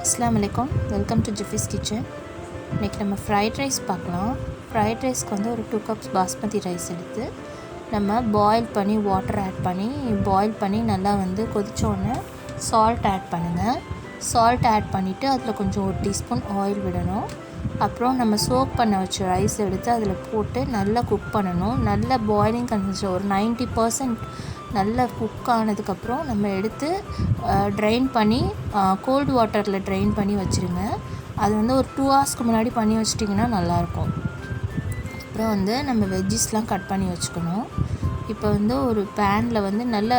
அஸ்ஸலாமு அலைக்கும், welcome to ஜிஃபிஸ் kitchen. இன்றைக்கி நம்ம ஃப்ரைட் ரைஸ் பார்க்கலாம். ஃப்ரைட் ரைஸ்க்கு வந்து ஒரு 2 கப்ஸ் பாஸ்மதி ரைஸ் எடுத்து நம்ம பாயில் பண்ணி வாட்டர் ஆட் பண்ணி நல்லா வந்து கொதிச்சோடனே சால்ட் ஆட் பண்ணுங்கள். சால்ட் ஆட் பண்ணிவிட்டு அதில் கொஞ்சம் 1 டீஸ்பூன் ஆயில் விடணும். அப்புறம் நம்ம சோக் பண்ண வச்ச ரைஸ் எடுத்து அதில் போட்டு நல்லா குக் பண்ணணும். நல்ல பாயிலிங் கண்டிஷன் ஒரு 90% நல்லா குக் ஆனதுக்கப்புறம் நம்ம எடுத்து ட்ரைன் பண்ணி கோல்டு வாட்டரில் ட்ரைன் பண்ணி வச்சுருங்க. அது வந்து ஒரு 2 ஹவர்ஸ்க்கு முன்னாடி பண்ணி வச்சிட்டிங்கன்னா நல்லாயிருக்கும். அப்புறம் வந்து நம்ம வெஜ்ஜிஸ்லாம் கட் பண்ணி வச்சுக்கணும். இப்போ வந்து ஒரு பேனில் வந்து நல்ல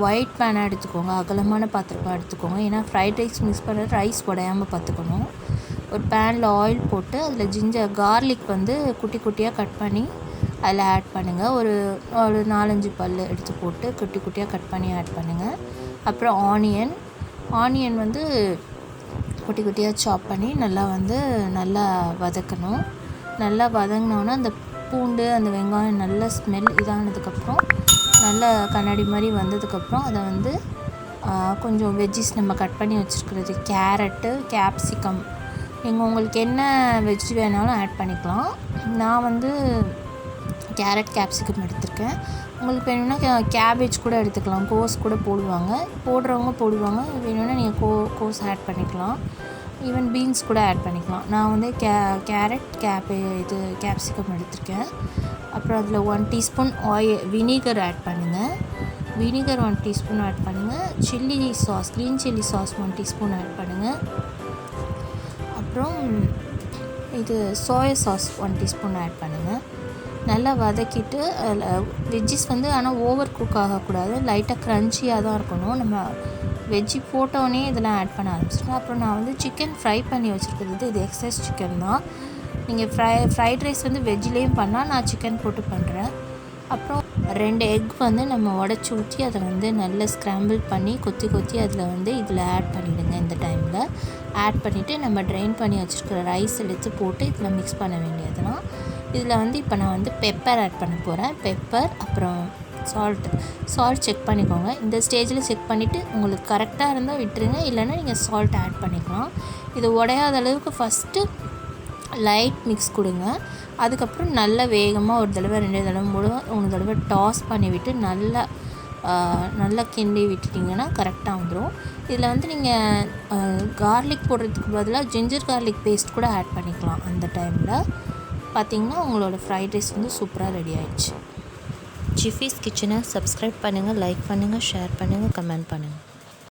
ஒயிட் பேனாக எடுத்துக்கோங்க, அகலமான பாத்திரமாக எடுத்துக்கோங்க. ஏன்னா ஃப்ரைட் ரைஸ் மிக்ஸ் பண்ண ரைஸ் உடையாமல் பார்த்துக்கணும். ஒரு பேனில் ஆயில் போட்டு அதில் கார்லிக் வந்து குட்டி குட்டியாக கட் பண்ணி அதில் ஆட் பண்ணுங்கள். ஒரு 4-5 பல் எடுத்து போட்டு குட்டி குட்டியாக கட் பண்ணி ஆட் பண்ணுங்கள். அப்புறம் ஆனியன் வந்து குட்டி குட்டியாக சாப் பண்ணி நல்லா வதக்கணும். நல்லா வதங்கினோன்னா அந்த பூண்டு அந்த வெங்காயம் நல்ல ஸ்மெல் இதானதுக்கப்புறம் நல்லா கண்ணாடி மாதிரி வந்ததுக்கப்புறம் அதை வந்து கொஞ்சம் வெஜ்ஜிஸ் நம்ம கட் பண்ணி வச்சுருக்கிறது கேரட்டு, கேப்சிகம், உங்களுக்கு என்ன வெஜ் வேணாலும் ஆட் பண்ணிக்கலாம். நான் வந்து கேரட் கேப்சிகம் எடுத்திருக்கேன். உங்களுக்கு வேணும்னா கேபேஜ் கூட எடுத்துக்கலாம், கோஸ் கூட போடுறவங்க போடுவாங்க. வேணும்னா நீங்கள் கோஸ் ஆட் பண்ணிக்கலாம், ஈவன் பீன்ஸ் கூட ஆட் பண்ணிக்கலாம். நான் வந்து கேரட் கேப்சிகம் எடுத்திருக்கேன். அப்புறம் அதில் 1 டீஸ்பூன் வினிகர் ஆட் பண்ணுங்கள். வினிகர் 1 டீஸ்பூன் ஆட் பண்ணுங்கள். Green chilli sauce 1 teaspoon add பண்ணுங்கள். அப்புறம் சோயா சாஸ் 1 டீஸ்பூன் ஆட் பண்ணுங்கள். நல்லா வதக்கிட்டு வெஜ்ஜிஸ் வந்து ஆனால் ஓவர் குக் ஆகக்கூடாது, லைட்டாக க்ரன்ச்சியாக தான் இருக்கணும். நம்ம வெஜ்ஜி போட்டோடனே இதெல்லாம் ஆட் பண்ண ஆரம்பிச்சிட்டோம். அப்புறம் நான் வந்து சிக்கன் ஃப்ரை பண்ணி வச்சுருக்கிறது இது எக்ஸஸ் சிக்கன் தான். நீங்கள் ஃப்ரைட் ரைஸ் வந்து வெஜ்ஜிலேயும் பண்ணால் நான் சிக்கன் போட்டு பண்ணுறேன். அப்புறம் 2 எக் வந்து நம்ம உடச்சி ஊற்றி அதை வந்து நல்லா ஸ்க்ராம்பிள் பண்ணி கொத்தி அதில் வந்து இதில் ஆட் பண்ணிவிடுங்க. இந்த டைமில் ஆட் பண்ணிவிட்டு நம்ம ட்ரைன் பண்ணி வச்சுருக்கிற ரைஸ் எடுத்து போட்டு இதில் மிக்ஸ் பண்ண வேண்டியதுலாம். இதில் வந்து இப்போ நான் வந்து பெப்பர் ஆட் பண்ண போகிறேன். பெப்பர் அப்புறம் சால்ட் செக் பண்ணிக்கோங்க. இந்த ஸ்டேஜில் செக் பண்ணிவிட்டு உங்களுக்கு கரெக்டாக இருந்தால் விட்டுருங்க, இல்லைன்னா நீங்கள் சால்ட் ஆட் பண்ணிக்கலாம். இது உடையாத அளவுக்கு ஃபஸ்ட்டு லைட் மிக்ஸ் கொடுங்க. அதுக்கப்புறம் நல்லா வேகமாக 1 தடவை 2 தடவை 3 தடவை டாஸ் பண்ணிவிட்டு நல்லா கிண்டி விட்டுட்டிங்கன்னா கரெக்டாக வந்துடும். இதில் வந்து நீங்கள் கார்லிக் போடுறதுக்கு பதிலாக ஜிஞ்சர் கார்லிக் பேஸ்ட் கூட ஆட் பண்ணிக்கலாம். அந்த டைமில் பார்த்திங்கன்னா உங்களோட ஃப்ரைட் ரைஸ் வந்து சூப்பராக ரெடி ஆயிடுச்சு. ஜிஃபிஸ் கிச்சனை சப்ஸ்கிரைப் பண்ணுங்கள், லைக் பண்ணுங்கள், ஷேர் பண்ணுங்கள், கமெண்ட் பண்ணுங்கள்.